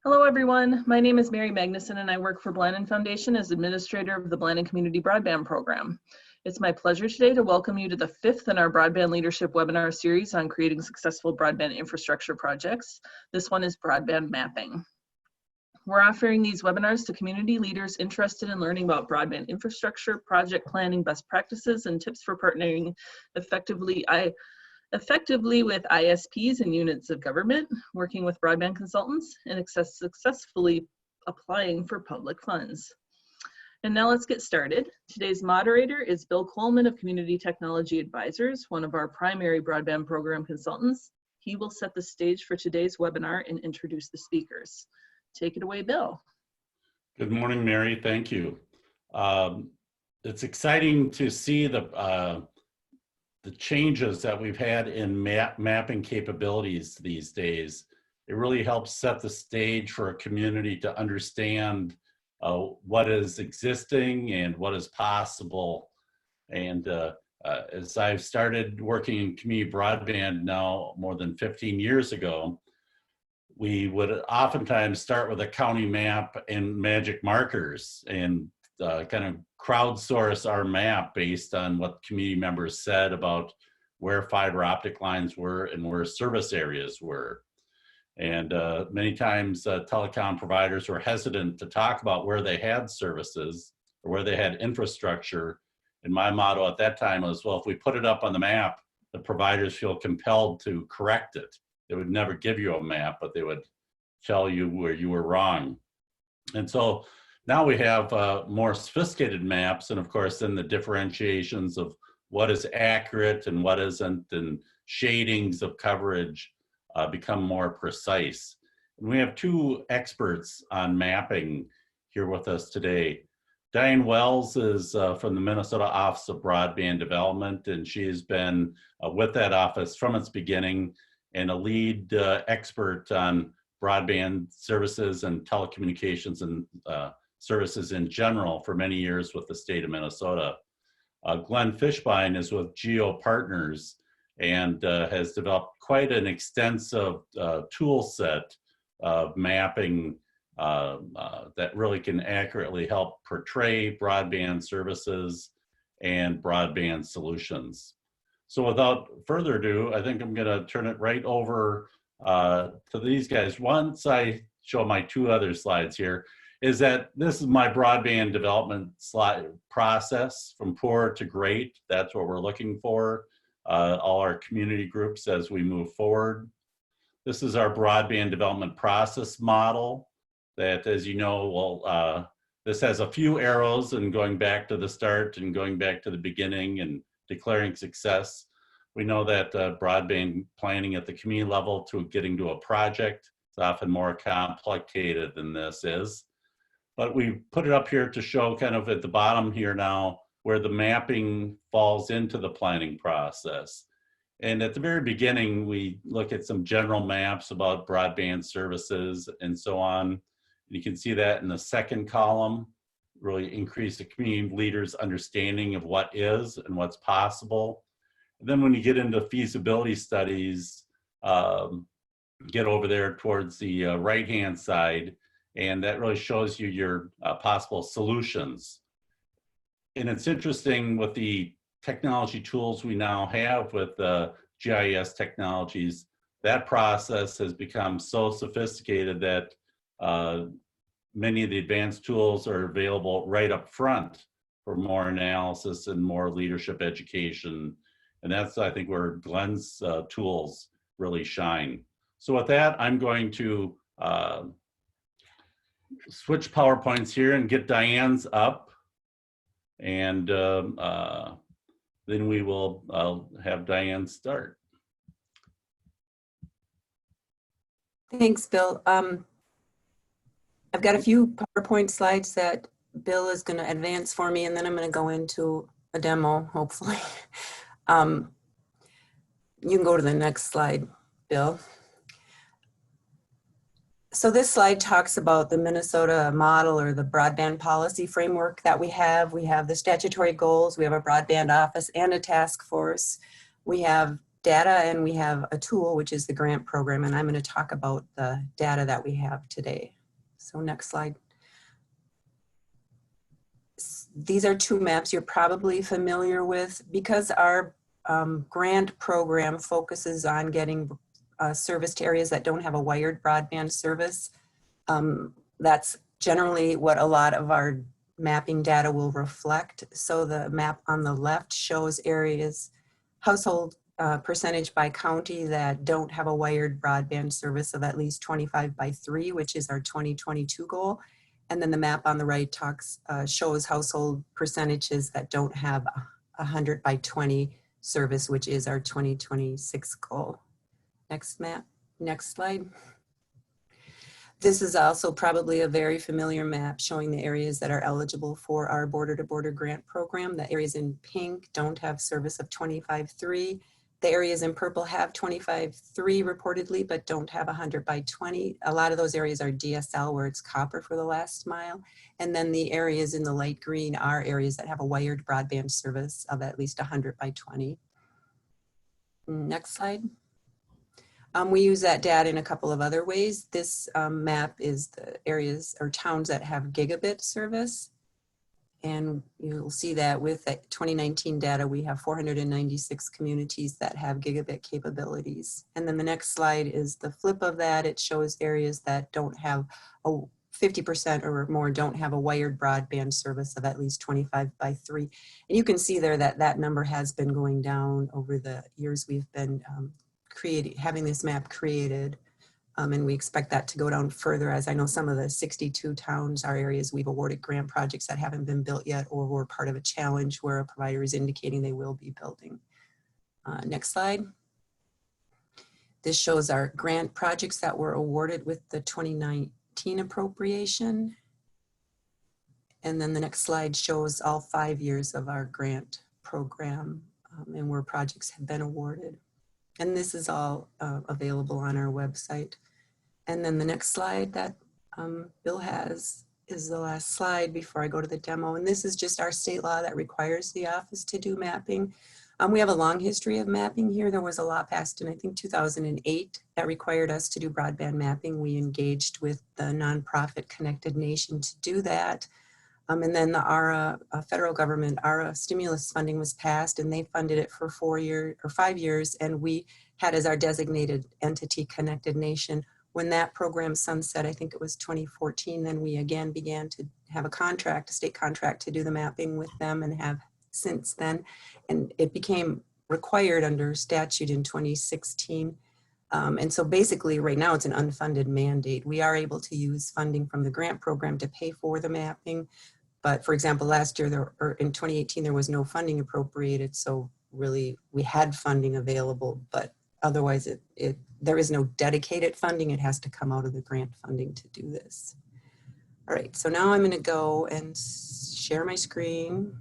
Hello everyone, my name is Mary Magnuson and I work for Blandin Foundation as administrator of the Blandin Community Broadband Program. It's my pleasure today to welcome you to the 5th in our Broadband Leadership webinar series on creating successful broadband infrastructure projects. This one is Broadband Mapping. We're offering these webinars to community leaders interested in learning about broadband infrastructure, project planning, best practices, and tips for partnering effectively with ISPs and units of government, working with broadband consultants, and successfully applying for public funds. And now let's get started. Today's moderator is Bill Coleman of Community Technology Advisors, one of our primary broadband program consultants. He will set the stage for today's webinar and introduce the speakers. Take it away, Bill. Good morning, Mary. Thank you. It's exciting to see the changes that we've had in mapping capabilities these days. It really helps set the stage for a community to understand what is existing and what is possible. And as I've started working in community broadband now more than 15 years ago, we would oftentimes start with a county map and magic markers and kind of crowdsource our map based on what community members said about where fiber optic lines were and where service areas were. And many times telecom providers were hesitant to talk about where they had services or where they had infrastructure. And my motto at that time was, well, if we put it up on the map, the providers feel compelled to correct it. They would never give you a map, but they would tell you where you were wrong. And so now we have more sophisticated maps, and of course then the differentiations of what is accurate and what isn't, and shadings of coverage become more precise. And we have two experts on mapping here with us today. Diane Wells is from the Minnesota Office of Broadband Development, and she has been with that office from its beginning and a lead expert on broadband services and telecommunications and services in general for many years with the state of Minnesota. Glenn Fishbein is with Geo Partners and has developed quite an extensive tool set of mapping that really can accurately help portray broadband services and broadband solutions. So without further ado, I think I'm going to turn it right over to these guys. Once I show my two other slides here, is that this is my broadband development slide process from poor to great. That's what we're looking for, all our community groups as we move forward. This is our broadband development process model that, as you know, this has a few arrows and going back to the start and going back to the beginning and declaring success. We know that broadband planning at the community level to getting to a project is often more complicated than this is. But we put it up here to show kind of at the bottom here now where the mapping falls into the planning process. And at the very beginning, we look at some general maps about broadband services and so on. You can see that in the second column, really increase the community leaders' understanding of what is and what's possible. And then when you get into feasibility studies, get over there towards the right-hand side, and that really shows you your possible solutions. And it's interesting with the technology tools we now have with GIS technologies, that process has become so sophisticated that many of the advanced tools are available right up front for more analysis and more leadership education. And that's, I think, where Glenn's tools really shine. So with that, I'm going to switch PowerPoints here and get Diane's up. And then we will have Diane start. Thanks, Bill. I've got a few PowerPoint slides that Bill is going to advance for me, and then I'm going to go into a demo, hopefully. You can go to the next slide, Bill. So this slide talks about the Minnesota model or the broadband policy framework that we have. We have the statutory goals, we have a broadband office and a task force. We have data and we have a tool, which is the grant program, and I'm going to talk about the data that we have today. So next slide. These are two maps you're probably familiar with. Because our grant program focuses on getting service to areas that don't have a wired broadband service. That's generally what a lot of our mapping data will reflect. So the map on the left shows areas, household percentage by county that don't have a wired broadband service of at least 25/3, which is our 2022 goal. And then the map on the right shows household percentages that don't have 100/20 service, which is our 2026 goal. Next map, next slide. This is also probably a very familiar map showing the areas that are eligible for our border-to-border grant program. The areas in pink don't have service of 25/3. The areas in purple have 25/3 reportedly, but don't have 100/20. A lot of those areas are DSL, where it's copper for the last mile. And then the areas in the light green are areas that have a wired broadband service of at least 100/20. Next slide. We use that data in a couple of other ways. This map is the areas or towns that have gigabit service. And you'll see that with that 2019 data, we have 496 communities that have gigabit capabilities. And then the next slide is the flip of that. It shows areas that don't have 50% or more don't have a wired broadband service of at least 25/3. And you can see there that that number has been going down over the years we've been having this map created. And we expect that to go down further, as I know some of the 62 towns are areas we've awarded grant projects that haven't been built yet, or were part of a challenge where a provider is indicating they will be building. Next slide. This shows our grant projects that were awarded with the 2019 appropriation. And then the next slide shows all 5 years of our grant program and where projects have been awarded. And this is all available on our website. And then the next slide that Bill has is the last slide before I go to the demo. And this is just our state law that requires the office to do mapping. We have a long history of mapping here. There was a law passed in, I think, 2008 that required us to do broadband mapping. We engaged with the nonprofit Connected Nation to do that. And then the ARA, federal government, ARA stimulus funding was passed, and they funded it for 5 years. And we had as our designated entity Connected Nation. When that program sunset, I think it was 2014, then we again began to have a contract, a state contract to do the mapping with them, and have since then. And it became required under statute in 2016. And so basically right now it's an unfunded mandate. We are able to use funding from the grant program to pay for the mapping. But for example, last year, or in 2018, there was no funding appropriated. So really we had funding available, but otherwise there is no dedicated funding. It has to come out of the grant funding to do this. All right, so now I'm gonna go and share my screen.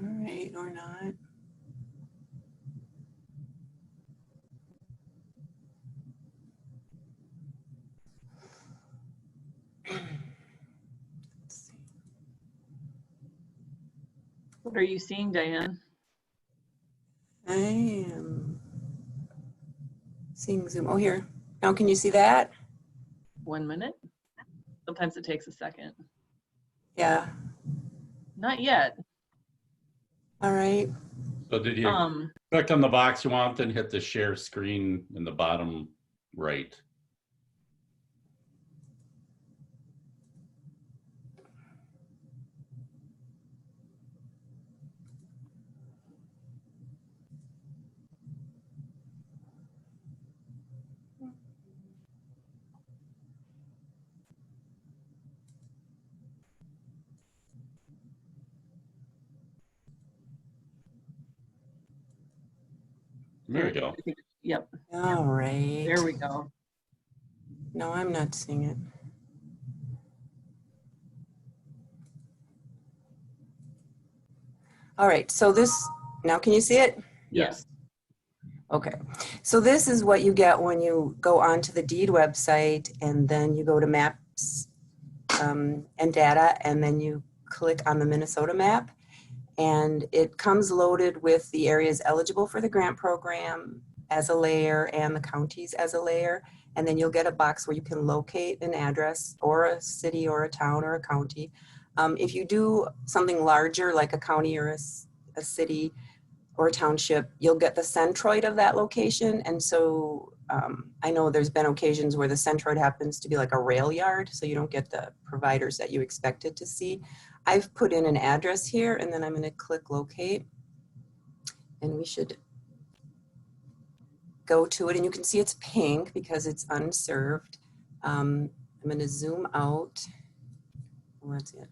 All right, or not. What are you seeing, Diane? I am seeing Zoom. Oh, here. Now, can you see that? 1 minute. Sometimes it takes a second. Yeah. Not yet. All right. So did you click on the box you want, then hit the share screen in the bottom right? There we go. Yep. All right. There we go. No, I'm not seeing it. All right, so this, now can you see it? Yes. Okay, so this is what you get when you go onto the DEED website and then you go to maps and data, and then you click on the Minnesota map, and it comes loaded with the areas eligible for the grant program as a layer and the counties as a layer. And then you'll get a box where you can locate an address or a city or a town or a county. If you do something larger like a county or a city or a township, you'll get the centroid of that location. And so I know there's been occasions where the centroid happens to be like a rail yard, so you don't get the providers that you expected to see. I've put in an address here, and then I'm going to click locate, and we should go to it, and you can see it's pink because it's unserved. I'm going to zoom out. Where's it?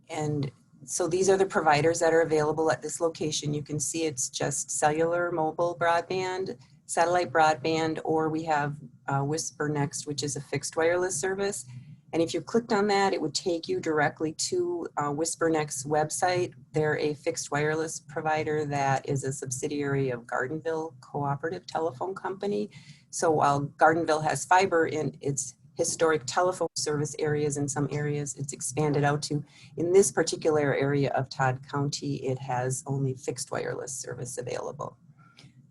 And so these are the providers that are available at this location. You can see it's just cellular, mobile broadband, satellite broadband, or we have Whisper Next, which is a fixed wireless service. And if you clicked on that, it would take you directly to Whisper Next's website. They're a fixed wireless provider that is a subsidiary of Gardenville Cooperative Telephone Company. So while Gardenville has fiber in its historic telephone service areas, in some areas it's expanded out to, in this particular area of Todd County, it has only fixed wireless service available.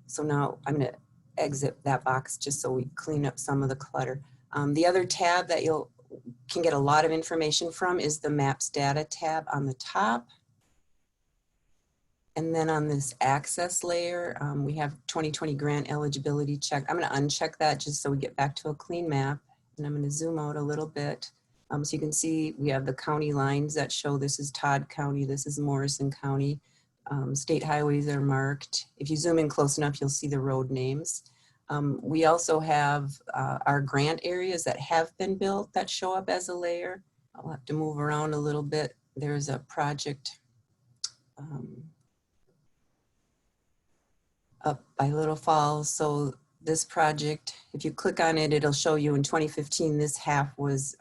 So now I'm going to exit that box just so we clean up some of the clutter. The other tab that you can get a lot of information from is the Maps Data tab on the top. And then on this access layer, we have 2020 grant eligibility check. I'm going to uncheck that just so we get back to a clean map. And I'm going to zoom out a little bit. So you can see we have the county lines that show this is Todd County, this is Morrison County. State highways are marked. If you zoom in close enough, you'll see the road names. We also have our grant areas that have been built that show up as a layer. I'll have to move around a little bit. There's a project up by Little Falls. So this project, if you click on it, it'll show you in 2015, this half was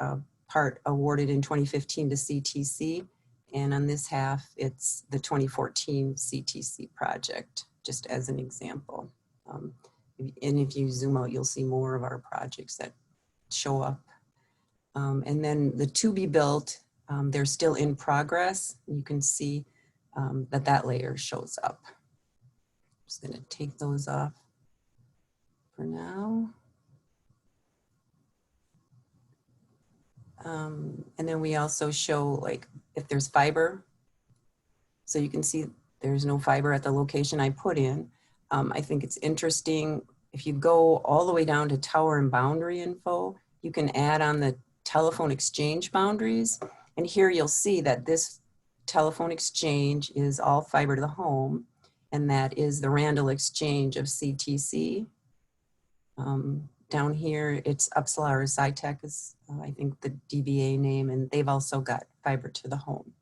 part awarded in 2015 to CTC. And on this half, it's the 2014 CTC project, just as an example. And if you zoom out, you'll see more of our projects that show up. And then the to be built, they're still in progress. You can see that layer shows up. I'm just gonna take those off for now. And then we also show like if there's fiber. So you can see there's no fiber at the location I put in. I think it's interesting, if you go all the way down to tower and boundary info, you can add on the telephone exchange boundaries. And here you'll see that this telephone exchange is all fiber to the home, and that is the Randall exchange of CTC. Down here, it's Upsala or SciTech is, I think, the DBA name, and they've also got fiber to the home.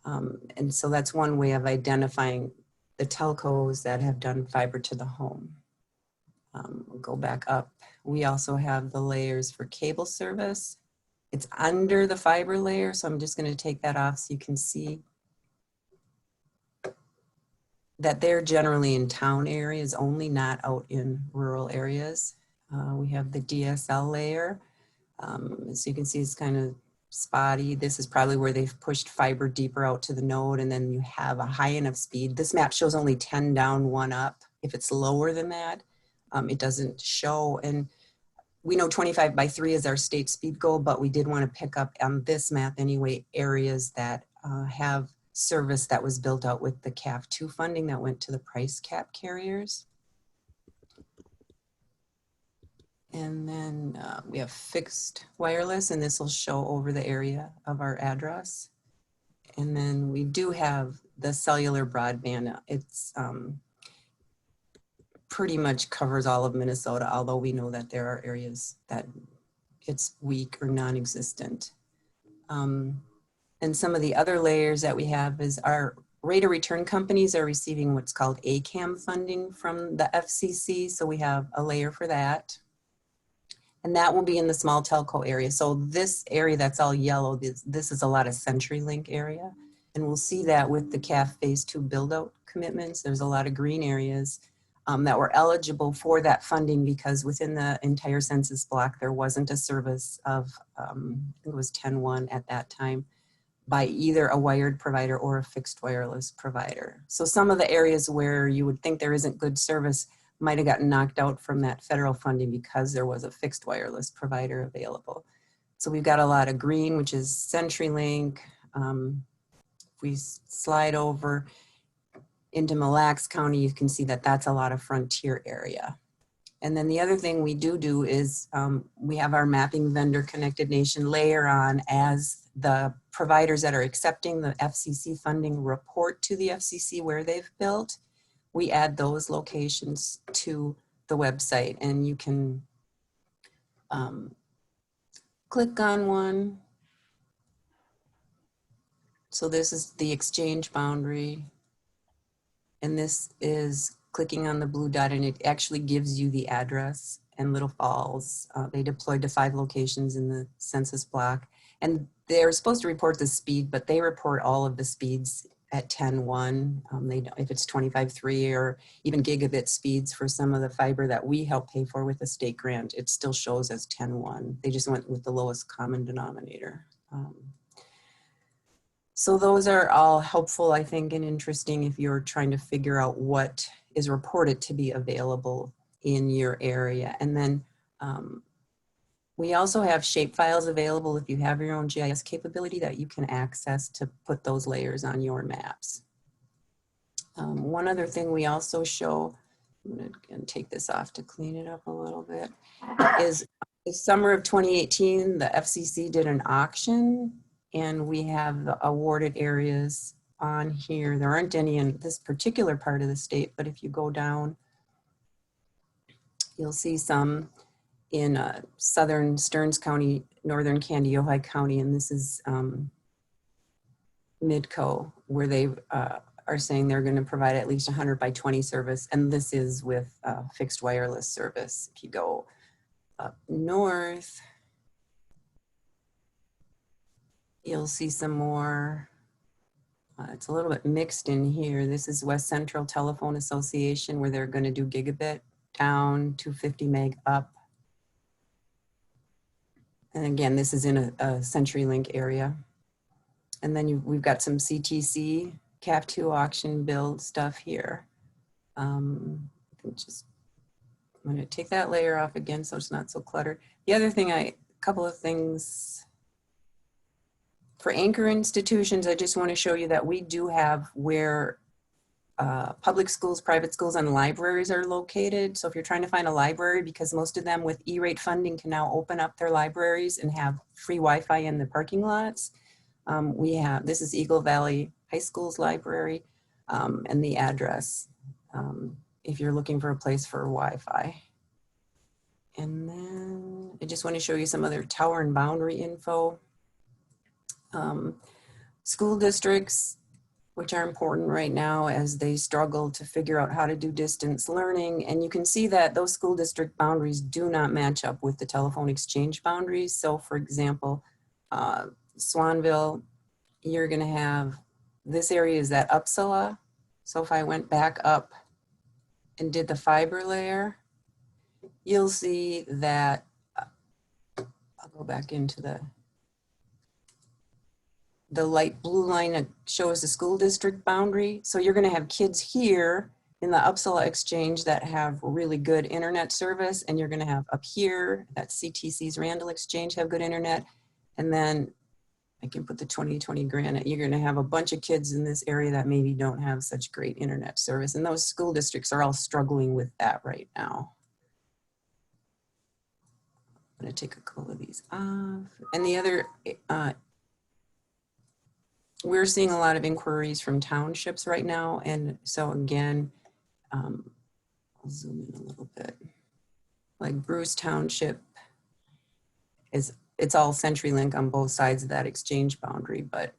And so that's one way of identifying the telcos that have done fiber to the home. We'll go back up. We also have the layers for cable service. It's under the fiber layer, so I'm just going to take that off so you can see that they're generally in town areas only, not out in rural areas. We have the DSL layer. So you can see it's kind of spotty. This is probably where they've pushed fiber deeper out to the node, and then you have a high enough speed. This map shows only 10 down, 1 up. If it's lower than that, it doesn't show. And we know 25 by 3 is our state speed goal, but we did want to pick up on this map anyway, areas that have service that was built out with the CAF2 funding that went to the price cap carriers. And then we have fixed wireless, and this will show over the area of our address. And then we do have the cellular broadband. It's pretty much covers all of Minnesota, although we know that there are areas that it's weak or non-existent. And some of the other layers that we have is our rate of return companies are receiving what's called ACAM funding from the FCC. So we have a layer for that. And that will be in the small telco area. So this area that's all yellow, this is a lot of CenturyLink area. And we'll see that with the CAF phase 2 build out commitments. There's a lot of green areas. that were eligible for that funding, because within the entire census block, there wasn't a service of, I think it was 10.1 at that time, by either a wired provider or a fixed wireless provider. So some of the areas where you would think there isn't good service might have gotten knocked out from that federal funding because there was a fixed wireless provider available. So we've got a lot of green, which is CenturyLink. If we slide over into Mille Lacs County, you can see that that's a lot of frontier area. And then the other thing we do is we have our mapping vendor connected nation layer on as the providers that are accepting the FCC funding report to the FCC where they've built. We add those locations to the website, and you can click on one. So this is the exchange boundary. And this is clicking on the blue dot, and it actually gives you the address. And Little Falls, they deployed to 5 locations in the census block. And they're supposed to report the speed, but they report all of the speeds at 10.1. If it's 25.3 or even gigabit speeds for some of the fiber that we help pay for with the state grant, it still shows as 10.1. They just went with the lowest common denominator. So those are all helpful, I think, and interesting if you're trying to figure out what is reported to be available in your area. And then we also have shapefiles available if you have your own GIS capability that you can access to put those layers on your maps. One other thing we also show, I'm going to take this off to clean it up a little bit, is the summer of 2018, the FCC did an auction, and we have the awarded areas on here. There aren't any in this particular part of the state, but if you go down, you'll see some in southern Stearns County, northern Kandiyohi County, and this is Midco, where they are saying they're going to provide at least 100 by 20 service, and this is with fixed wireless service. If you go up north, you'll see some more. It's a little bit mixed in here. This is West Central Telephone Association, where they're going to do gigabit down, 250 meg up. And again, this is in a CenturyLink area. And then we've got some CTC, CAF2 auction build stuff here. I'm going to take that layer off again so it's not so cluttered. The other thing, a couple of things. For anchor institutions, I just want to show you that we do have where public schools, private schools, and libraries are located. So if you're trying to find a library, because most of them with E-rate funding can now open up their libraries and have free Wi-Fi in the parking lots. This is Eagle Valley High School's library, and the address if you're looking for a place for Wi-Fi. And then I just want to show you some other tower and boundary info. School districts, which are important right now as they struggle to figure out how to do distance learning. And you can see that those school district boundaries do not match up with the telephone exchange boundaries. So for example, Swanville, you're gonna have, this area is at Uppsala. So if I went back up and did the fiber layer, you'll see that, I'll go back into the light blue line that shows the school district boundary. So you're going to have kids here in the Uppsala exchange that have really good internet service, and you're going to have up here that CTC's Randall exchange have good internet. And then I can put the 2020 Granite. You're going to have a bunch of kids in this area that maybe don't have such great internet service, and those school districts are all struggling with that right now. I'm going to take a couple of these off. And the other, we're seeing a lot of inquiries from townships right now. And so again, I'll zoom in a little bit. Like Bruce Township it's all CenturyLink on both sides of that exchange boundary, but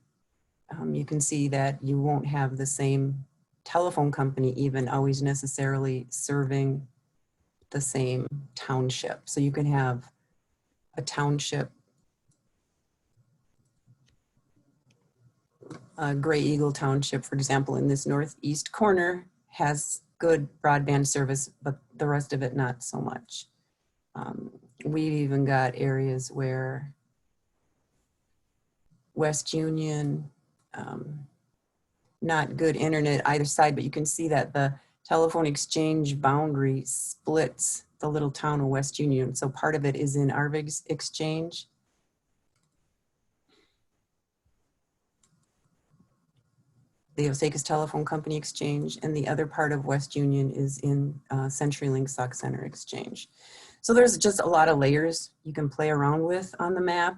you can see that you won't have the same telephone company even always necessarily serving the same township. So you can have a township, Gray Eagle Township, for example, in this northeast corner has good broadband service, but the rest of it not so much. We've even got areas where West Union, not good internet either side, but you can see that the telephone exchange boundary splits the little town of West Union. So part of it is in Arvig's exchange. The Osakas Telephone Company Exchange, and the other part of West Union is in CenturyLink Sauk Center Exchange. So there's just a lot of layers you can play around with on the map.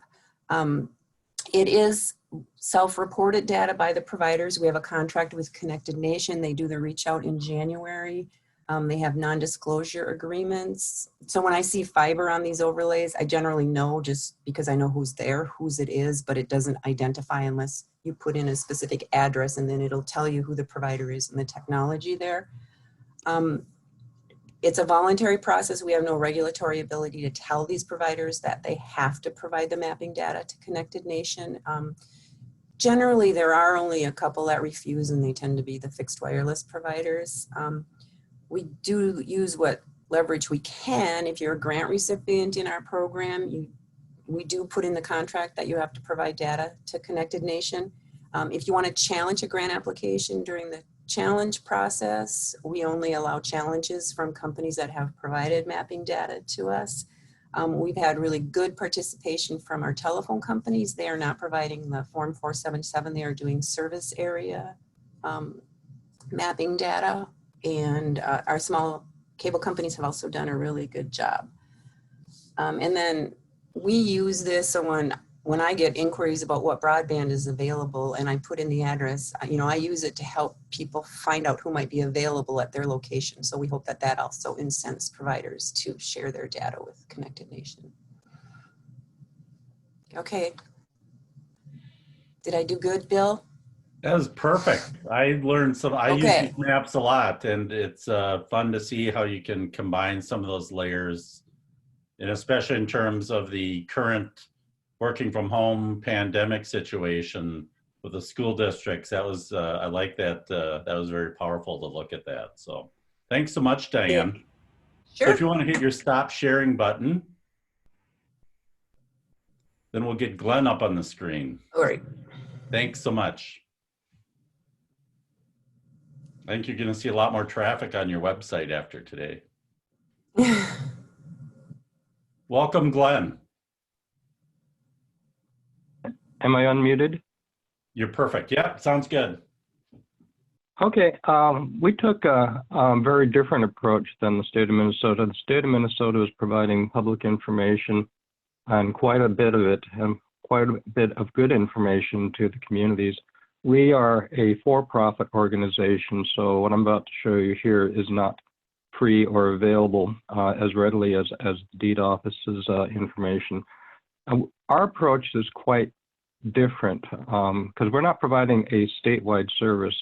It is self-reported data by the providers. We have a contract with Connected Nation. They do the reach out in January. They have non-disclosure agreements. So when I see fiber on these overlays, I generally know, just because I know who's there, whose it is, but it doesn't identify unless you put in a specific address, and then it'll tell you who the provider is and the technology there. It's a voluntary process. We have no regulatory ability to tell these providers that they have to provide the mapping data to Connected Nation. Generally, there are only a couple that refuse, and they tend to be the fixed wireless providers. We do use what leverage we can. If you're a grant recipient in our program, we do put in the contract that you have to provide data to Connected Nation. If you want to challenge a grant application during the challenge process, we only allow challenges from companies that have provided mapping data to us. We've had really good participation from our telephone companies. They are not providing the Form 477. They are doing service area mapping data. And our small cable companies have also done a really good job. And then we use this, so when I get inquiries about what broadband is available and I put in the address, I use it to help people find out who might be available at their location. So we hope that that also incents providers to share their data with Connected Nation. Okay. Did I do good, Bill? That was perfect. I learned some, I use Okay. these maps a lot, and it's fun to see how you can combine some of those layers, and especially in terms of the current working from home pandemic situation with the school districts. That was, I like that. That was very powerful to look at that. So thanks so much, Diane. Sure. So if you want to hit your stop sharing button, then we'll get Glenn up on the screen. All right. Thanks so much. I think you're going to see a lot more traffic on your website after today. Welcome, Glenn. Am I unmuted? You're perfect. Yeah, sounds good. Okay, we took a very different approach than the state of Minnesota. The state of Minnesota is providing public information, and quite a bit of it, and quite a bit of good information to the communities. We are a for-profit organization, so what I'm about to show you here is not free or available as readily as the deed office's information. Our approach is quite different because we're not providing a statewide service.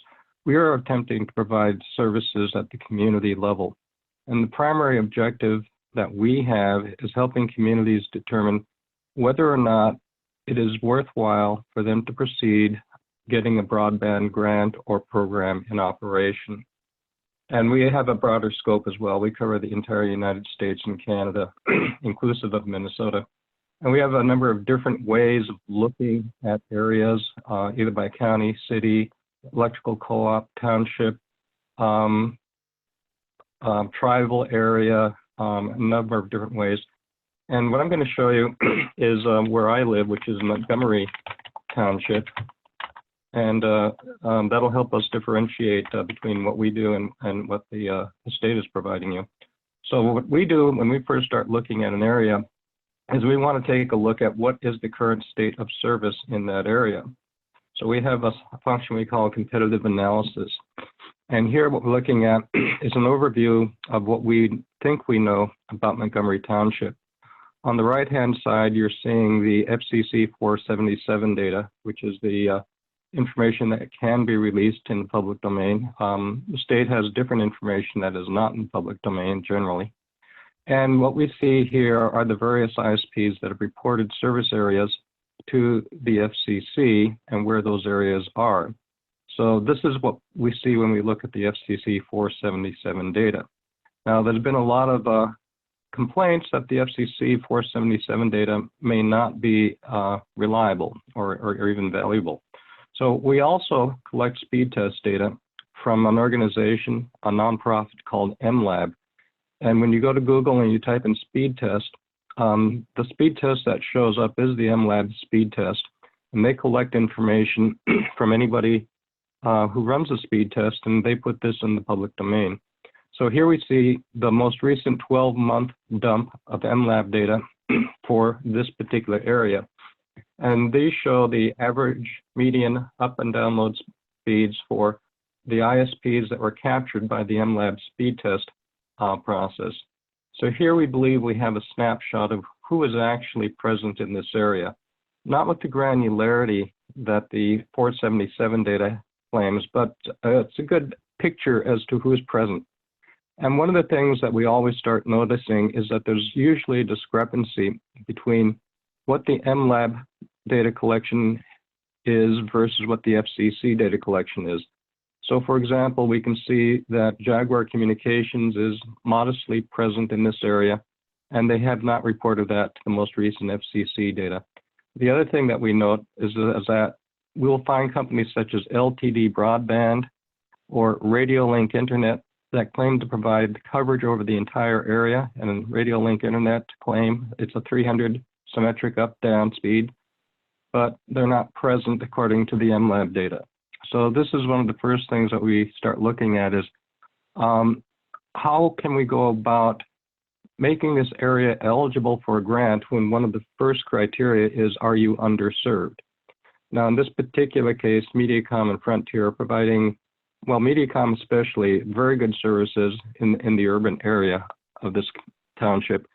We are attempting to provide services at the community level. And the primary objective that we have is helping communities determine whether or not it is worthwhile for them to proceed getting a broadband grant or program in operation. And we have a broader scope as well. We cover the entire United States and Canada, inclusive of Minnesota. And we have a number of different ways of looking at areas, either by county, city, electrical co-op, township, tribal area, a number of different ways. And what I'm going to show you is where I live, which is Montgomery Township. And that'll help us differentiate between what we do and what the state is providing you. So what we do when we first start looking at an area is we want to take a look at what is the current state of service in that area. So we have a function we call competitive analysis. And here what we're looking at is an overview of what we think we know about Montgomery Township. On the right-hand side, you're seeing the FCC 477 data, which is the information that can be released in the public domain. The state has different information that is not in the public domain generally. And what we see here are the various ISPs that have reported service areas to the FCC and where those areas are. So this is what we see when we look at the FCC 477 data. Now, there's been a lot of complaints that the FCC 477 data may not be reliable or even valuable. So we also collect speed test data from an organization, a nonprofit called MLab. And when you go to Google and you type in speed test, the speed test that shows up is the MLab speed test. And they collect information from anybody who runs a speed test, and they put this in the public domain. So here we see the most recent 12-month dump of MLab data for this particular area. And these show the average median up and download speeds for the ISPs that were captured by the MLab speed test process. So here we believe we have a snapshot of who is actually present in this area, not with the granularity that the 477 data claims, but it's a good picture as to who is present. And one of the things that we always start noticing is that there's usually a discrepancy between what the MLab data collection is versus what the FCC data collection is. So for example, we can see that Jaguar Communications is modestly present in this area, and they have not reported that to the most recent FCC data. The other thing that we note is that we'll find companies such as LTD Broadband or Radio Link Internet that claim to provide coverage over the entire area, and Radio Link Internet claim it's a 300 symmetric up-down speed, but they're not present according to the MLab data. So this is one of the first things that we start looking at is how can we go about making this area eligible for a grant when one of the first criteria is, are you underserved? Now in this particular case, Mediacom and Frontier are providing, well, Mediacom especially, very good services in the urban area of this township.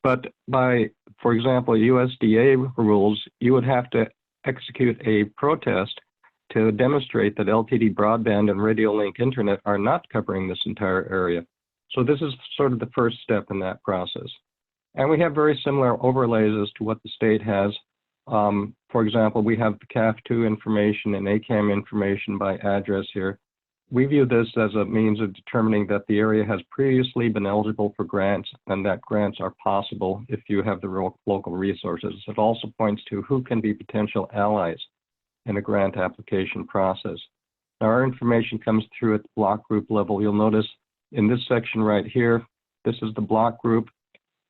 But by, for example, USDA rules, you would have to execute a protest to demonstrate that LTD Broadband and Radio Link Internet are not covering this entire area. So this is sort of the first step in that process. And we have very similar overlays as to what the state has. For example, we have the CAF2 information and ACAM information by address here. We view this as a means of determining that the area has previously been eligible for grants and that grants are possible if you have the local resources. It also points to who can be potential allies in a grant application process. Now, our information comes through at the block group level. You'll notice in this section right here, this is the block group,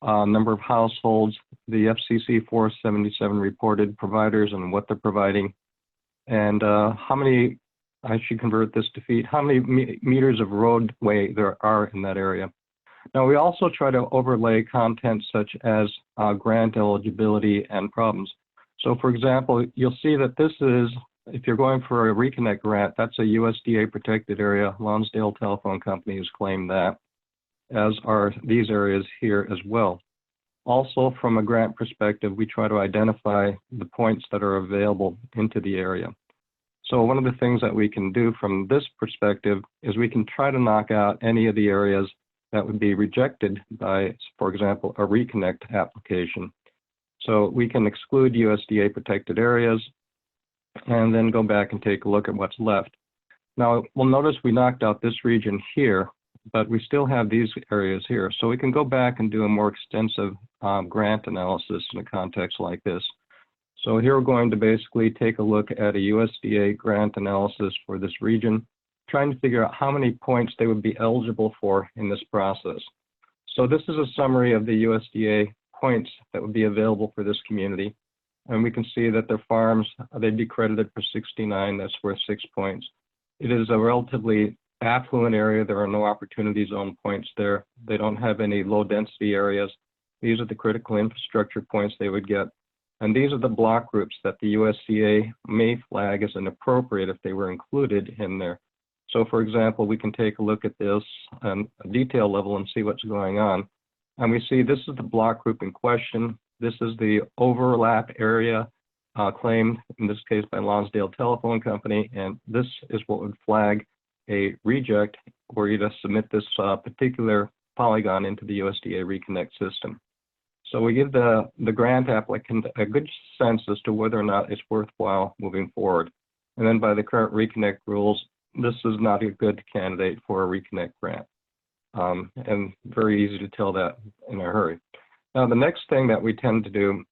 number of households, the FCC 477 reported providers and what they're providing, and how many, I should convert this to feet, how many meters of roadway there are in that area. Now, we also try to overlay content such as grant eligibility and problems. So for example, you'll see that this is, if you're going for a reconnect grant, that's a USDA protected area. Lonsdale Telephone Company has claimed that, as are these areas here as well. Also, from a grant perspective, we try to identify the points that are available into the area. So one of the things that we can do from this perspective is we can try to knock out any of the areas that would be rejected by, for example, a reconnect application. So we can exclude USDA protected areas and then go back and take a look at what's left. Now, we'll notice we knocked out this region here, but we still have these areas here. So we can go back and do a more extensive grant analysis in a context like this. So here we're going to basically take a look at a USDA grant analysis for this region, trying to figure out how many points they would be eligible for in this process. So this is a summary of the USDA points that would be available for this community. And we can see that their farms, they'd be credited for 69, that's worth 6 points. It is a relatively affluent area. There are no opportunity zone points there. They don't have any low density areas. These are the critical infrastructure points they would get. And these are the block groups that the USDA may flag as inappropriate if they were included in there. So for example, we can take a look at this on a detail level and see what's going on. And we see this is the block group in question. This is the overlap area claimed, in this case by Lonsdale Telephone Company. And this is what would flag a reject were you to submit this particular polygon into the USDA Reconnect system. So we give the grant applicant a good sense as to whether or not it's worthwhile moving forward. And then by the current reconnect rules, this is not a good candidate for a reconnect grant. And very easy to tell that in a hurry. Now, the next thing that we tend to do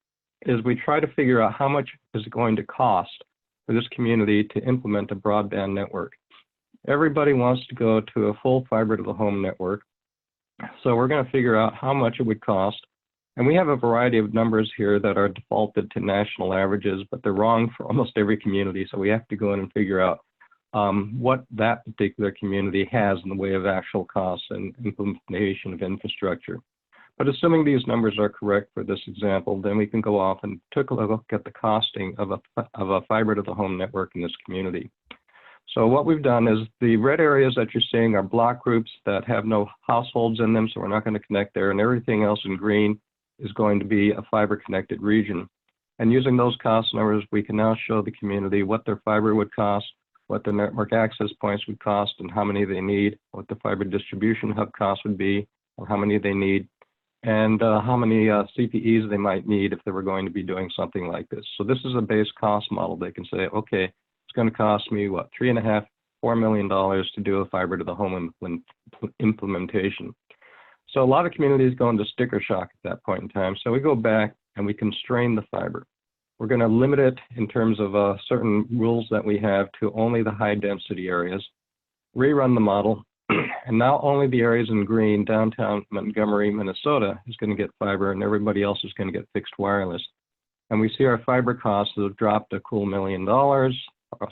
is we try to figure out how much is it going to cost for this community to implement a broadband network. Everybody wants to go to a full fiber to the home network. So we're going to figure out how much it would cost. And we have a variety of numbers here that are defaulted to national averages, but they're wrong for almost every community. So we have to go in and figure out what that particular community has in the way of actual costs and implementation of infrastructure. But assuming these numbers are correct for this example, then we can go off and take a look at the costing of a fiber to the home network in this community. So what we've done is the red areas that you're seeing are block groups that have no households in them, so we're not going to connect there, and everything else in green is going to be a fiber connected region. And using those cost numbers, we can now show the community what their fiber would cost, what the network access points would cost, and how many they need, what the fiber distribution hub cost would be, or how many they need, and how many CPEs they might need if they were going to be doing something like this. So this is a base cost model. They can say, okay, it's going to cost me, what, $3.5, $4 million to do a fiber to the home implementation. So a lot of communities go into sticker shock at that point in time. So we go back and we constrain the fiber. We're going to limit it in terms of certain rules that we have to only the high density areas, rerun the model, and now only the areas in green, downtown Montgomery, Minnesota, is going to get fiber, and everybody else is going to get fixed wireless. And we see our fiber costs have dropped a cool $1 million,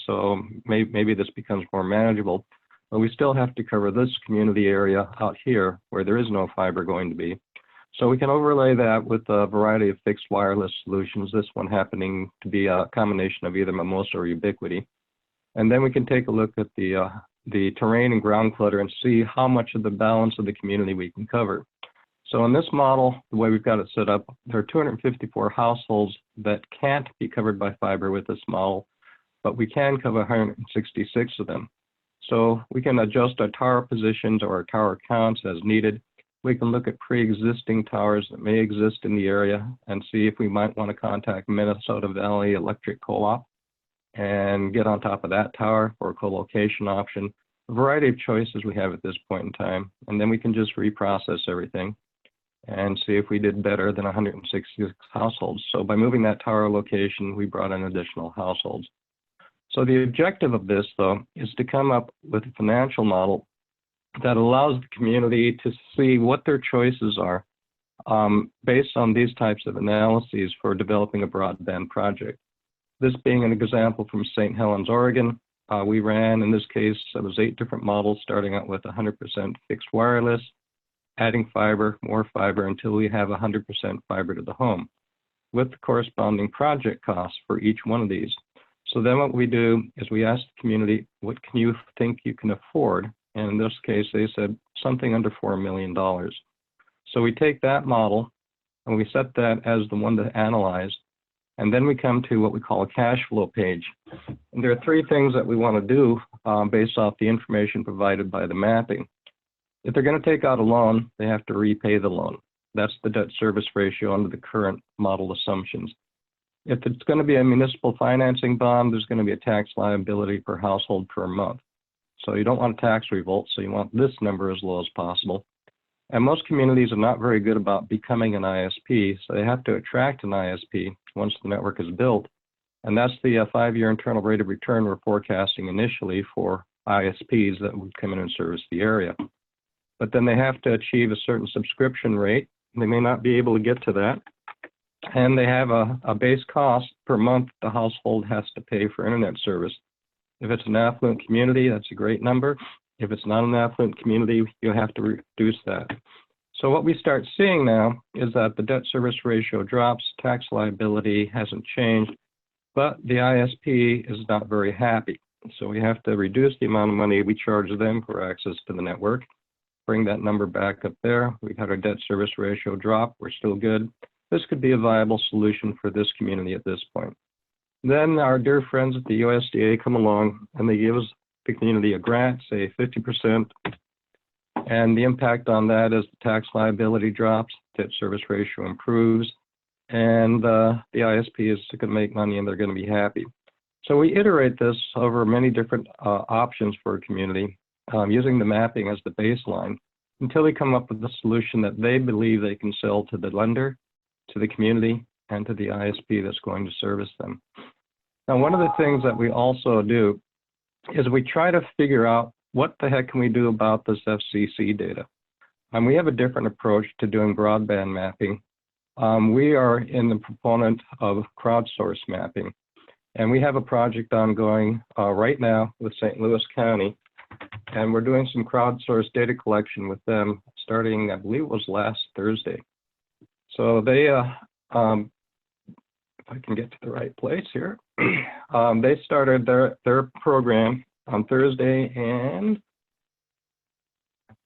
so maybe this becomes more manageable, but we still have to cover this community area out here where there is no fiber going to be. So we can overlay that with a variety of fixed wireless solutions, this one happening to be a combination of either Mimosa or Ubiquity. And then we can take a look at the terrain and ground clutter and see how much of the balance of the community we can cover. So in this model, the way we've got it set up, there are 254 households that can't be covered by fiber with this model, but we can cover 166 of them. So we can adjust our tower positions or our tower counts as needed. We can look at pre-existing towers that may exist in the area and see if we might want to contact Minnesota Valley Electric Co-op and get on top of that tower for a co-location option. A variety of choices we have at this point in time. And then we can just reprocess everything and see if we did better than 166 households. So by moving that tower location, we brought in additional households. So the objective of this, though, is to come up with a financial model that allows the community to see what their choices are based on these types of analyses for developing a broadband project. This being an example from St. Helens, Oregon, we ran, in this case, it was 8 different models, starting out with 100% fixed wireless, adding fiber, more fiber, until we have 100% fiber to the home, with the corresponding project costs for each one of these. So then what we do is we ask the community, what can you think you can afford? And in this case, they said something under $4 million. So we take that model and we set that as the one to analyze. And then we come to what we call a cash flow page. And there are 3 things that we want to do based off the information provided by the mapping. If they're going to take out a loan, they have to repay the loan. That's the debt service ratio under the current model assumptions. If it's going to be a municipal financing bond, there's going to be a tax liability per household per month. So you don't want a tax revolt, so you want this number as low as possible. And most communities are not very good about becoming an ISP, so they have to attract an ISP once the network is built. And that's the 5-year internal rate of return we're forecasting initially for ISPs that would come in and service the area. But then they have to achieve a certain subscription rate. They may not be able to get to that. And they have a base cost per month the household has to pay for internet service. If it's an affluent community, that's a great number. If it's not an affluent community, you'll have to reduce that. So what we start seeing now is that the debt service ratio drops, tax liability hasn't changed, but the ISP is not very happy. So we have to reduce the amount of money we charge them for access to the network, bring that number back up there. We've had our debt service ratio drop, we're still good. This could be a viable solution for this community at this point. Then our dear friends at the USDA come along and they give us the community a grant, say 50%, and the impact on that is the tax liability drops, debt service ratio improves, and the ISP is going to make money and they're going to be happy. So we iterate this over many different options for a community, using the mapping as the baseline, until we come up with a solution that they believe they can sell to the lender, to the community, and to the ISP that's going to service them. Now, one of the things that we also do is we try to figure out what the heck can we do about this FCC data. And we have a different approach to doing broadband mapping. We are in the proponent of crowdsource mapping. And we have a project ongoing right now with St. Louis County. And we're doing some crowdsourced data collection with them starting, I believe it was last Thursday. So they, if I can get to the right place here, they started their program on Thursday, and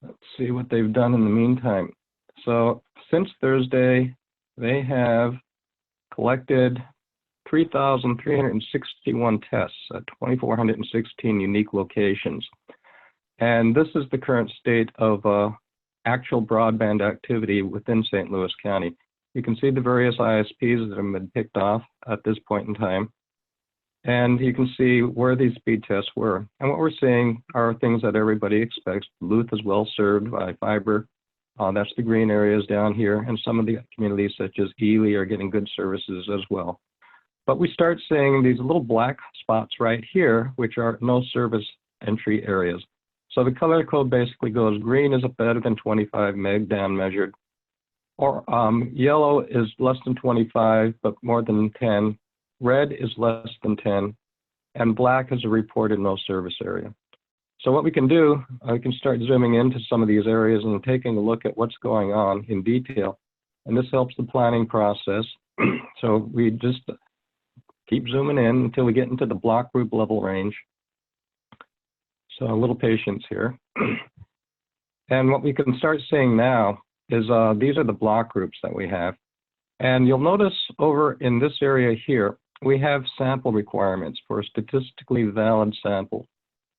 let's see what they've done in the meantime. So since Thursday, they have collected 3,361 tests at 2,416 unique locations. And this is the current state of actual broadband activity within St. Louis County. You can see the various ISPs that have been picked off at this point in time. And you can see where these speed tests were. And what we're seeing are things that everybody expects. Duluth is well served by fiber. That's the green areas down here. And some of the communities such as Ely are getting good services as well. But we start seeing these little black spots right here, which are no service entry areas. So the color code basically goes green is better than 25 meg down measured, or yellow is less than 25 but more than 10, red is less than 10, and black is a reported no service area. So what we can do, we can start zooming into some of these areas and taking a look at what's going on in detail. And this helps the planning process. So we just keep zooming in until we get into the block group level range. So a little patience here. And what we can start seeing now is these are the block groups that we have. And you'll notice over in this area here, we have sample requirements for a statistically valid sample.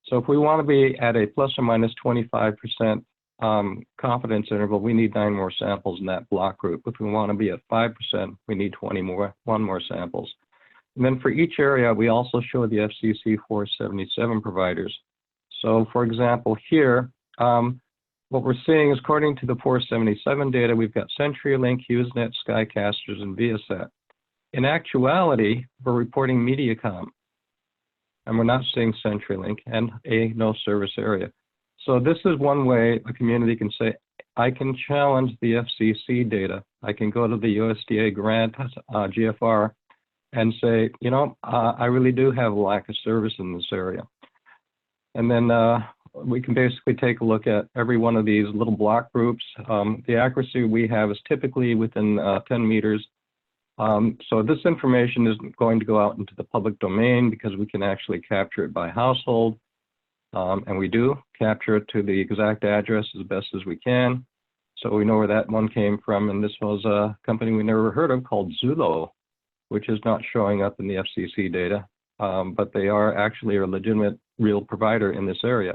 So if we want to be at a plus or minus 25% confidence interval, we need 9 more samples in that block group. If we want to be at 5%, we need 1 more samples. And then for each area, we also show the FCC 477 providers. So for example, here, what we're seeing is according to the 477 data, we've got CenturyLink, Usenet, Skycasters, and Viasat. In actuality, we're reporting Mediacom, and we're not seeing CenturyLink and a no service area. So this is one way a community can say, I can challenge the FCC data. I can go to the USDA grant, GFR, and say, you know, I really do have a lack of service in this area. And then we can basically take a look at every one of these little block groups. The accuracy we have is typically within 10 meters. So this information isn't going to go out into the public domain because we can actually capture it by household. And we do capture it to the exact address as best as we can. So we know where that one came from. And this was a company we never heard of called Zulo, which is not showing up in the FCC data. But they are actually a legitimate real provider in this area.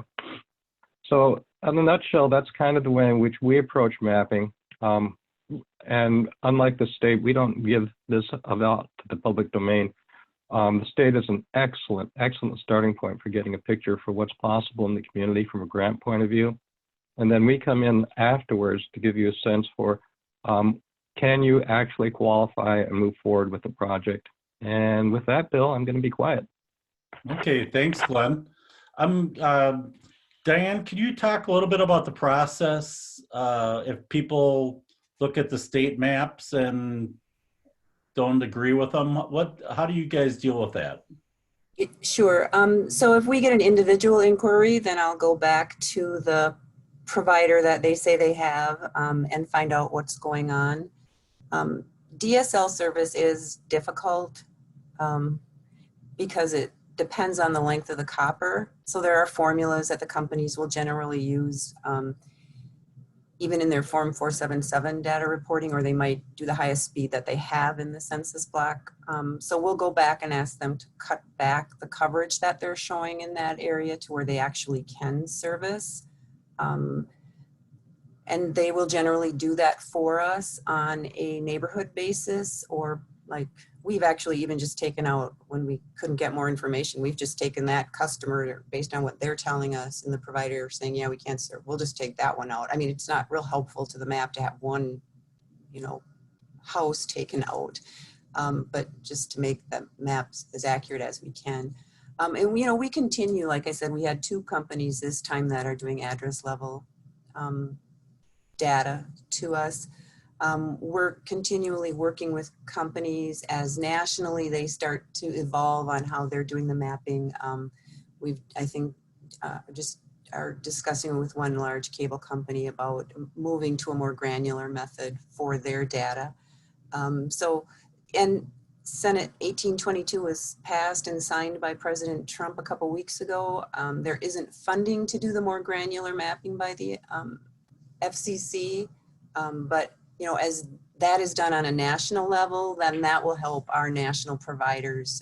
So in a nutshell, that's kind of the way in which we approach mapping. And unlike the state, we don't give this out to the public domain. The state is an excellent starting point for getting a picture for what's possible in the community from a grant point of view. And then we come in afterwards to give you a sense for, can you actually qualify and move forward with the project? And with that, Bill, I'm going to be quiet. Okay, thanks, Glenn. Diane, can you talk a little bit about the process? If people look at the state maps and don't agree with them, how do you guys deal with that? Sure. So if we get an individual inquiry, then I'll go back to the provider that they say they have and find out what's going on. DSL service is difficult because it depends on the length of the copper. So there are formulas that the companies will generally use even in their Form 477 data reporting, or they might do the highest speed that they have in the census block. So we'll go back and ask them to cut back the coverage that they're showing in that area to where they actually can service. And they will generally do that for us on a neighborhood basis or like we've actually even just taken out, when we couldn't get more information, we've just taken that customer based on what they're telling us, and the provider saying, yeah, we can't serve, we'll just take that one out. I mean, it's not real helpful to the map to have one, you know, house taken out, but just to make the maps as accurate as we can. And, you know, we continue, like I said, we had 2 companies this time that are doing address level data to us. We're continually working with companies as nationally they start to evolve on how they're doing the mapping. I think, just are discussing with one large cable company about moving to a more granular method for their data. And Senate 1822 was passed and signed by President Trump a couple weeks ago. There isn't funding to do the more granular mapping by the FCC, but you know, as that is done on a national level, then that will help our national providers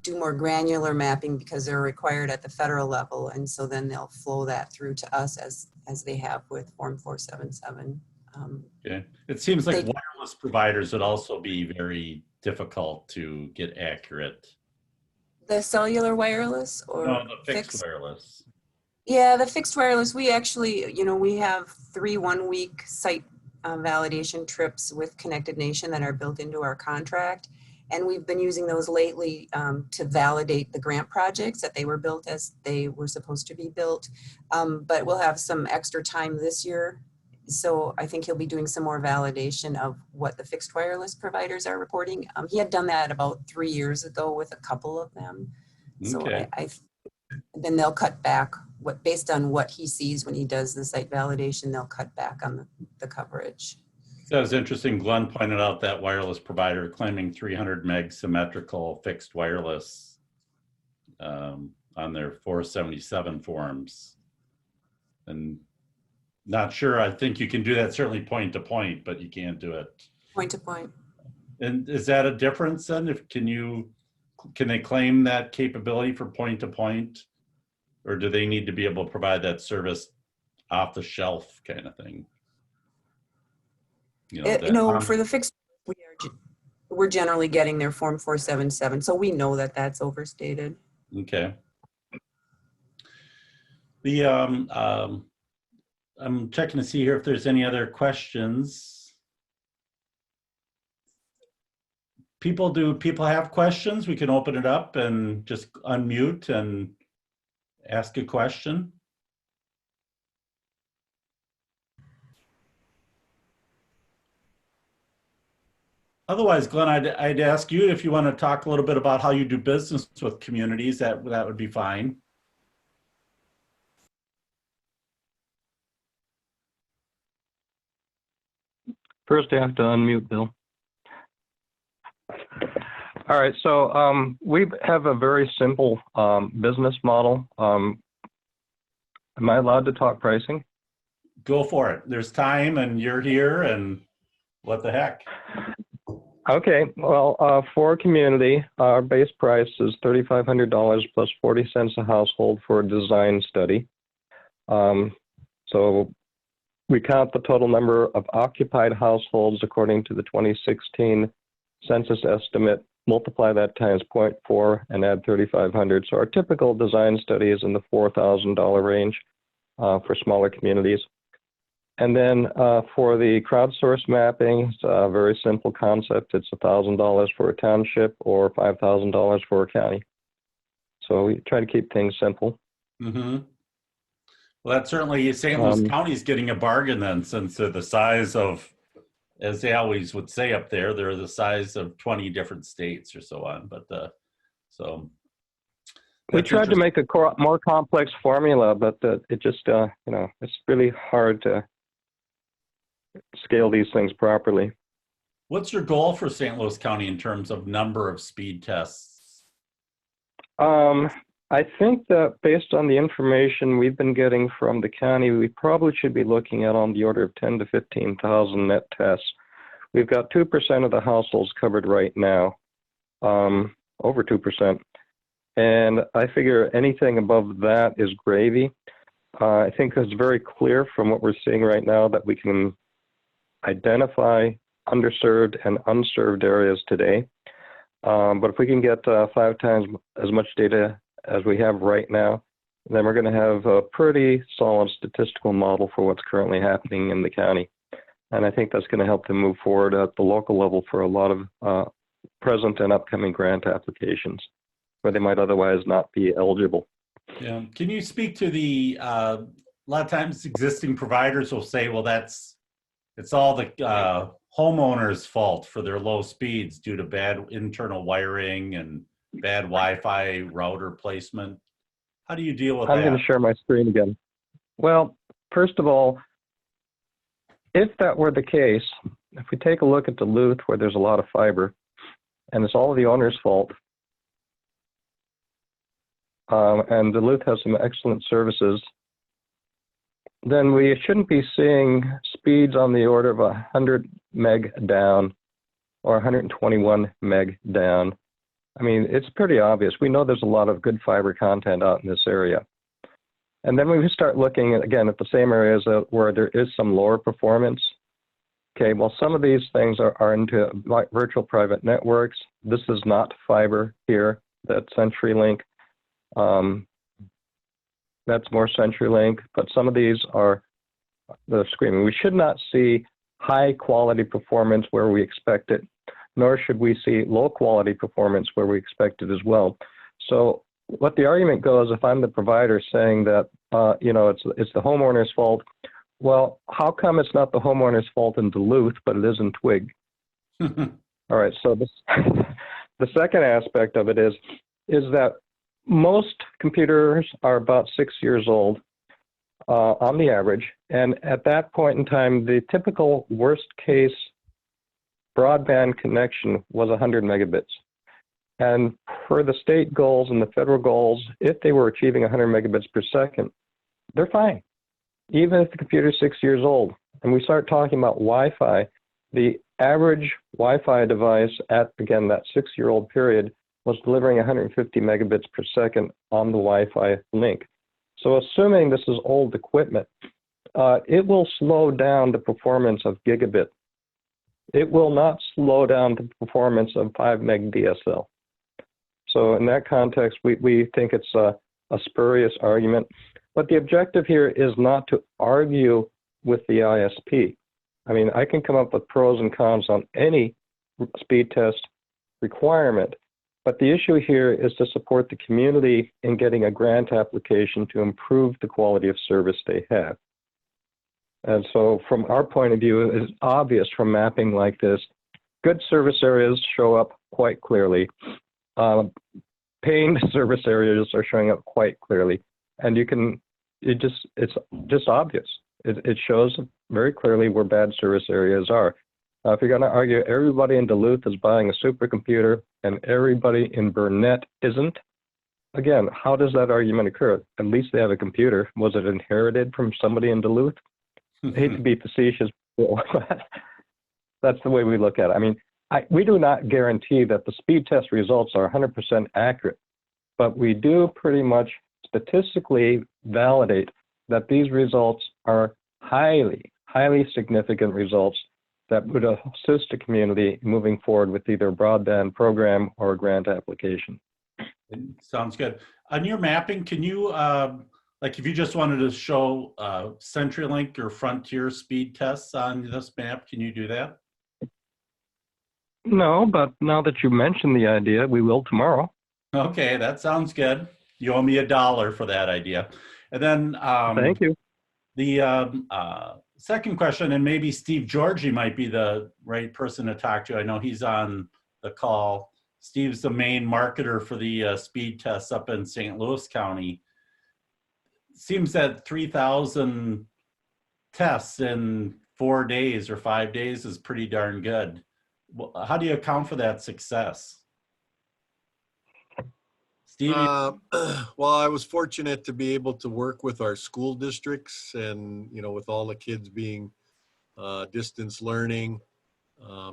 do more granular mapping because they're required at the federal level, and so then they'll flow that through to us as they have with Form 477. Okay. It seems like wireless providers would also be very difficult to get accurate. The cellular wireless or no, the fixed wireless? Yeah, the fixed wireless, we actually, you know, we have 3 one-week site validation trips with Connected Nation that are built into our contract. And we've been using those lately to validate the grant projects that they were built as they were supposed to be built. But we'll have some extra time this year. So I think he'll be doing some more validation of what the fixed wireless providers are reporting. He had done that about 3 years ago with a couple of them. Okay. So then they'll cut back based on what he sees when he does the site validation, they'll cut back on the coverage. That was interesting. Glenn pointed out that wireless provider claiming 300 meg symmetrical fixed wireless on their 477 forms. And not sure, I think you can do that certainly point to point, but you can't do it point to point. And is that a difference then? Can they claim that capability for point to point, or do they need to be able to provide that service off the shelf kind of thing? You know, for the fixed, we're generally getting their Form 477, so we know that that's overstated. Okay. I'm checking to see here if there's any other questions. Do people have questions? We can open it up and just unmute and ask a question. Otherwise, Glenn, I'd ask you if you want to talk a little bit about how you do business with communities. That would be fine. First, you have to unmute, Bill. All right, so we have a very simple business model. Am I allowed to talk pricing? Go for it. There's time and you're here and what the heck. Okay, well, for a community, our base price is $3,500 plus 40 cents a household for a design study. So we count the total number of occupied households according to the 2016 census estimate, multiply that times 0.4 and add 3,500. So our typical design study is in the $4,000 range for smaller communities. And then for the crowdsource mapping, it's a very simple concept. It's $1,000 for a township or $5,000 for a county. So we try to keep things simple. Mm-hmm. Well, that's certainly, St. Louis County is getting a bargain then, since they're the size of, as they always would say up there, they're the size of 20 different states or so on. But so we tried to make a more complex formula, but it just, you know, it's really hard to scale these things properly. What's your goal for St. Louis County in terms of number of speed tests? I think that based on the information we've been getting from the county, we probably should be looking at on the order of 10 to 15,000 net tests. We've got 2% of the households covered right now, over 2%. And I figure anything above that is gravy. I think it's very clear from what we're seeing right now that we can identify underserved and unserved areas today. But if we can get 5 times as much data as we have right now, then we're going to have a pretty solid statistical model for what's currently happening in the county. And I think that's going to help them move forward at the local level for a lot of present and upcoming grant applications where they might otherwise not be eligible. Yeah. Can you speak to the, a lot of times existing providers will say, well, it's all the homeowners' fault for their low speeds due to bad internal wiring and bad Wi-Fi router placement. How do you deal with that? I'm going to share my screen again. Well, first of all, if that were the case, if we take a look at Duluth where there's a lot of fiber and it's all the owner's fault, and Duluth has some excellent services, then we shouldn't be seeing speeds on the order of 100 meg down or 121 meg down. I mean, it's pretty obvious. We know there's a lot of good fiber content out in this area. And then we start looking at, again, at the same areas where there is some lower performance. Okay, well, some of these things are into virtual private networks. This is not fiber here, that's CenturyLink. That's more CenturyLink, but some of these are the screaming. We should not see high quality performance where we expect it, nor should we see low quality performance where we expect it as well. So what the argument goes, if I'm the provider saying that, you know, it's the homeowner's fault, well, how come it's not the homeowner's fault in Duluth, but it is in Twig? All right, so the second aspect of it is that most computers are about 6 years old on the average, and at that point in time, the typical worst case broadband connection was 100 megabits. And for the state goals and the federal goals, if they were achieving 100 megabits per second, they're fine, even if the computer's 6 years old. And we start talking about Wi-Fi, the average Wi-Fi device at, again, that 6-year-old period was delivering 150 megabits per second on the Wi-Fi link. So assuming this is old equipment, it will slow down the performance of gigabit. It will not slow down the performance of 5 meg DSL. So in that context, we think it's a spurious argument. But the objective here is not to argue with the ISP. I mean, I can come up with pros and cons on any speed test requirement, but the issue here is to support the community in getting a grant application to improve the quality of service they have. And so from our point of view, it's obvious from mapping like this, good service areas show up quite clearly. Pained service areas are showing up quite clearly. And you can, it's just obvious. It shows very clearly where bad service areas are. If you're going to argue everybody in Duluth is buying a supercomputer and everybody in Burnett isn't, again, how does that argument occur? At least they have a computer. Was it inherited from somebody in Duluth? I hate to be facetious, but that's the way we look at it. I mean, we do not guarantee that the speed test results are 100% accurate, but we do pretty much statistically validate that these results are highly, highly significant results that would assist the community moving forward with either a broadband program or a grant application. Sounds good. On your mapping, can you, like if you just wanted to show CenturyLink or Frontier speed tests on this map, can you do that? No, but now that you mentioned the idea, we will tomorrow. Okay, that sounds good. You owe me $1 for that idea. And then thank you. The second question, and maybe Steve Georgie might be the right person to talk to. I know he's on the call. Steve's the main marketer for the speed tests up in St. Louis County. Seems that 3,000 tests in 4 days or 5 days is pretty darn good. How do you account for that success? Steve? Well, I was fortunate to be able to work with our school districts and, you know, with all the kids being distance learning,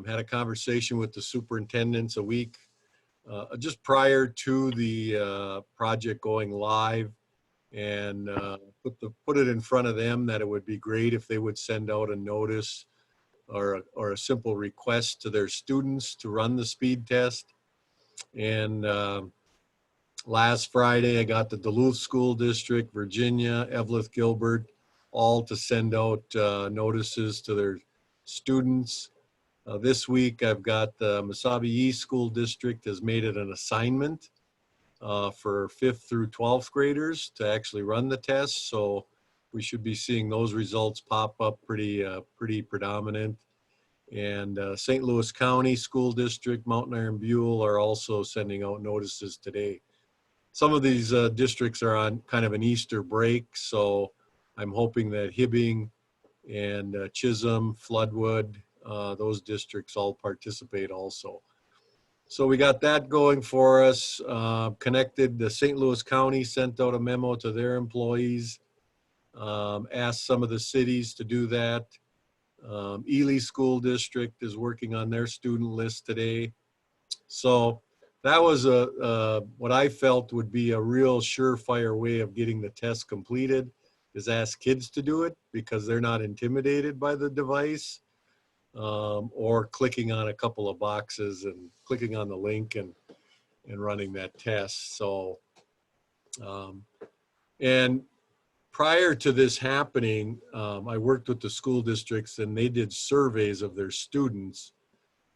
had a conversation with the superintendents a week just prior to the project going live, and put it in front of them that it would be great if they would send out a notice or a simple request to their students to run the speed test. And last Friday, I got the Duluth School District, Virginia, Evelyn Gilbert, all to send out notices to their students. This week, I've got the Mesabi East School District has made it an assignment for 5th through 12th graders to actually run the test. So we should be seeing those results pop up pretty predominant. And St. Louis County School District, Mountain Iron Buell are also sending out notices today. Some of these districts are on kind of an Easter break, so I'm hoping that Hibbing and Chisholm, Floodwood, those districts all participate also. So we got that going for us. Connected, the St. Louis County sent out a memo to their employees, asked some of the cities to do that. Ely School District is working on their student list today. So that was what I felt would be a real surefire way of getting the test completed, is ask kids to do it because they're not intimidated by the device, or clicking on a couple of boxes and clicking on the link and running that test. So, and prior to this happening, I worked with the school districts and they did surveys of their students.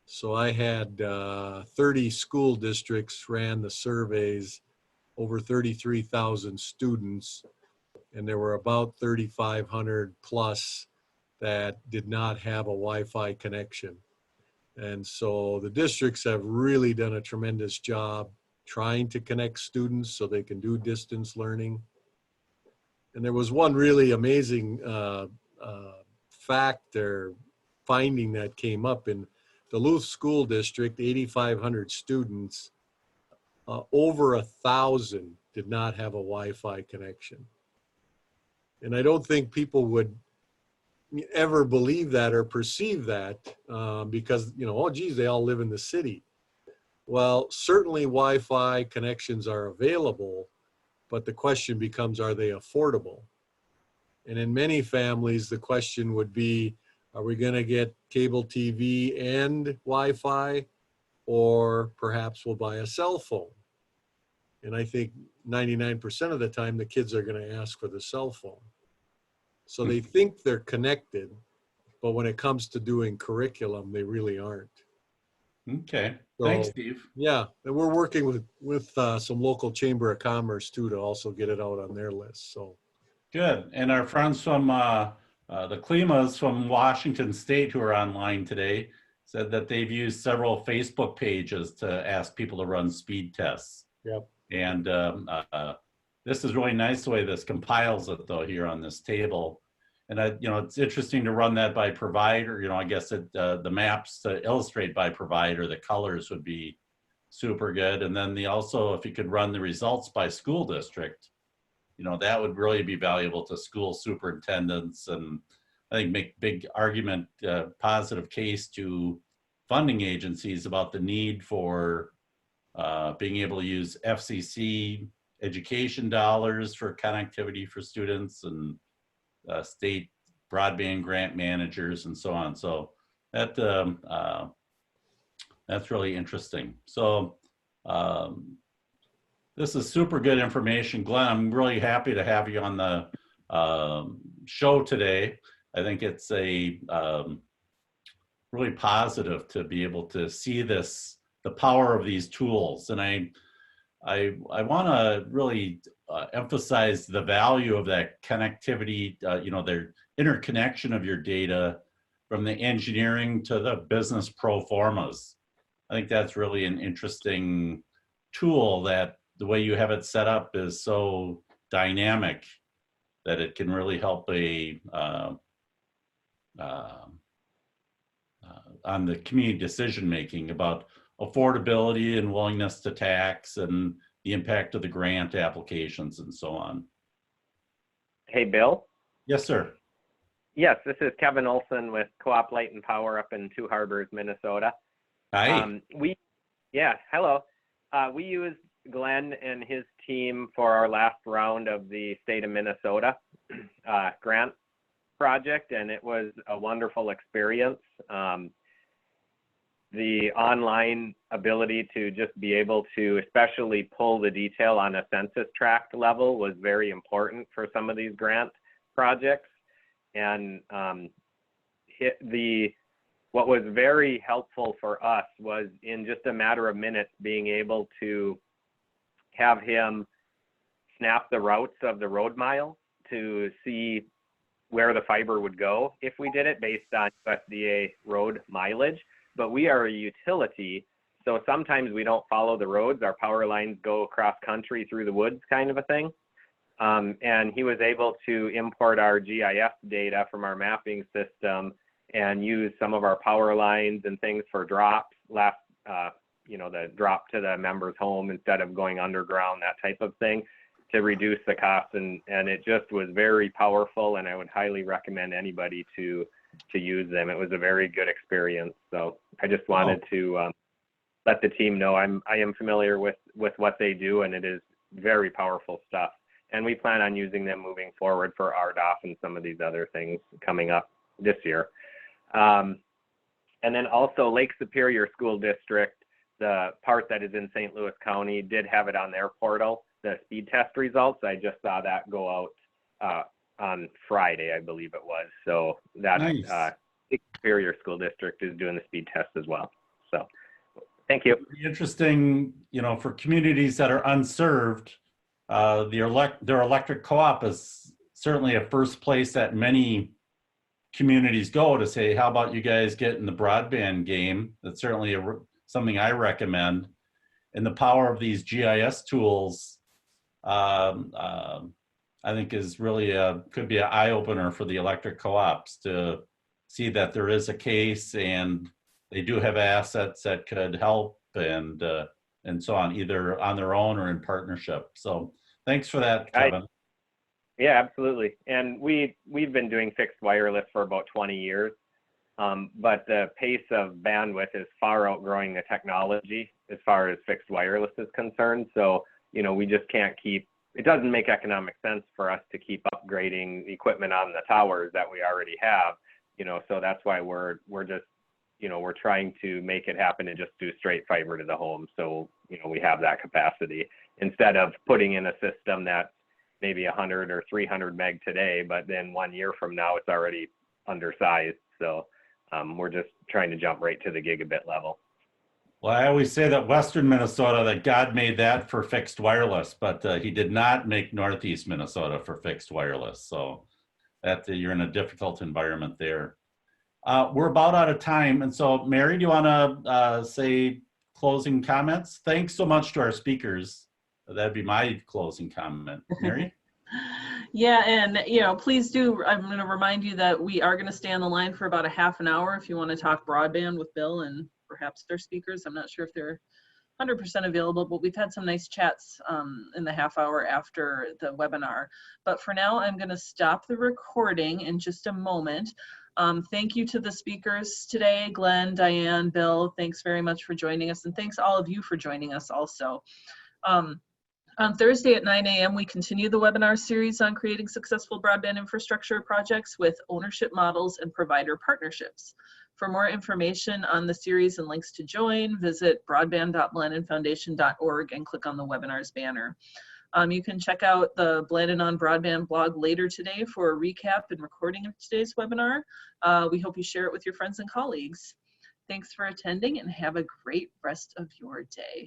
So I had 30 school districts ran the surveys, over 33,000 students, and there were about 3,500 plus that did not have a Wi-Fi connection. And so the districts have really done a tremendous job trying to connect students so they can do distance learning. And there was one really amazing fact or finding that came up in Duluth School District, 8,500 students, over 1,000 did not have a Wi-Fi connection. And I don't think people would ever believe that or perceive that because, you know, oh geez, they all live in the city. Well, certainly Wi-Fi connections are available, but the question becomes, are they affordable? And in many families, the question would be, are we going to get cable TV and Wi-Fi, or perhaps we'll buy a cell phone? And I think 99% of the time, the kids are going to ask for the cell phone. So they think they're connected, but when it comes to doing curriculum, they really aren't. Okay, So, thanks, Steve. Yeah, and we're working with some local Chamber of Commerce too to also get it out on their list. So Good. And our friends from the Klimas from Washington State who are online today said that they've used several Facebook pages to ask people to run speed tests. Yep. And this is really nice the way this compiles it though here on this table. And you know, it's interesting to run that by provider. You know, I guess the maps to illustrate by provider, the colors would be super good. And then also, if you could run the results by school district, you know, that would really be valuable to school superintendents, and I think make big argument, positive case to funding agencies about the need for being able to use FCC education dollars for connectivity for students and state broadband grant managers and so on. So that that's really interesting. So this is super good information. Glenn, I'm really happy to have you on the show today. I think it's a really positive to be able to see this, the power of these tools. And I want to really emphasize the value of that connectivity, you know, their interconnection of your data from the engineering to the business pro formas. I think that's really an interesting tool that the way you have it set up is so dynamic that it can really help on the community decision making about affordability and willingness to tax and the impact of the grant applications and so on. Hey, Bill. Yes, sir. Yes, this is Kevin Olson with Co-op Light and Power up in Two Harbors, Minnesota. Hi. Hello. We used Glenn and his team for our last round of the state of Minnesota grant project, and it was a wonderful experience. The online ability to just be able to especially pull the detail on a census tract level was very important for some of these grant projects. And what was very helpful for us was in just a matter of minutes being able to have him snap the routes of the road mile to see where the fiber would go if we did it based on USDA road mileage. But we are a utility, so sometimes we don't follow the roads. Our power lines go across country through the woods, kind of a thing. And he was able to import our GIS data from our mapping system and use some of our power lines and things for drops, the drop to the member's home instead of going underground, that type of thing, to reduce the cost. And it just was very powerful, and I would highly recommend anybody to use them. It was a very good experience. So I just wanted to let the team know I am familiar with what they do, and it is very powerful stuff. And we plan on using them moving forward for RDOF and some of these other things coming up this year. And then also Lake Superior School District, the part that is in St. Louis County, did have it on their portal, the speed test results. I just saw that go out on Friday, I believe it was. So that Nice. Lake Superior School District is doing the speed test as well. So thank you. Interesting, for communities that are unserved, their electric co-op is certainly a first place that many communities go to say, how about you guys get in the broadband game? That's certainly something I recommend. And the power of these GIS tools, I think is really could be an eye-opener for the electric co-ops to see that there is a case and they do have assets that could help and so on, either on their own or in partnership. So thanks for that, Kevin. Yeah, absolutely. And we've been doing fixed wireless for about 20 years, but the pace of bandwidth is far outgrowing the technology as far as fixed wireless is concerned. So, we just can't it doesn't make economic sense for us to keep upgrading equipment on the towers that we already have, so that's why we're just, we're trying to make it happen and just do straight fiber to the home. So, we have that capacity instead of putting in a system that's maybe 100 or 300 meg today, but then 1 year from now, it's already undersized. So we're just trying to jump right to the gigabit level. Well, I always say that Western Minnesota, that God made that for fixed wireless, but he did not make Northeast Minnesota for fixed wireless. So that you're in a difficult environment there. We're about out of time. And so Mary, do you want to say closing comments? Thanks so much to our speakers. That'd be my closing comment. Mary? Yeah, and please do, I'm going to remind you that we are going to stay on the line for about a half an hour if you want to talk broadband with Bill and perhaps their speakers. I'm not sure if they're 100% available, but we've had some nice chats in the half hour after the webinar. But for now, I'm going to stop the recording in just a moment. Thank you to the speakers today, Glenn, Diane, Bill, thanks very much for joining us, and thanks all of you for joining us also. On Thursday at 9 a.m., we continue the webinar series on creating successful broadband infrastructure projects with ownership models and provider partnerships. For more information on the series and links to join, visit broadband.blandinfoundation.org and click on the webinars banner. You can check out the Blandin on Broadband blog later today for a recap and recording of today's webinar. We hope you share it with your friends and colleagues. Thanks for attending and have a great rest of your day.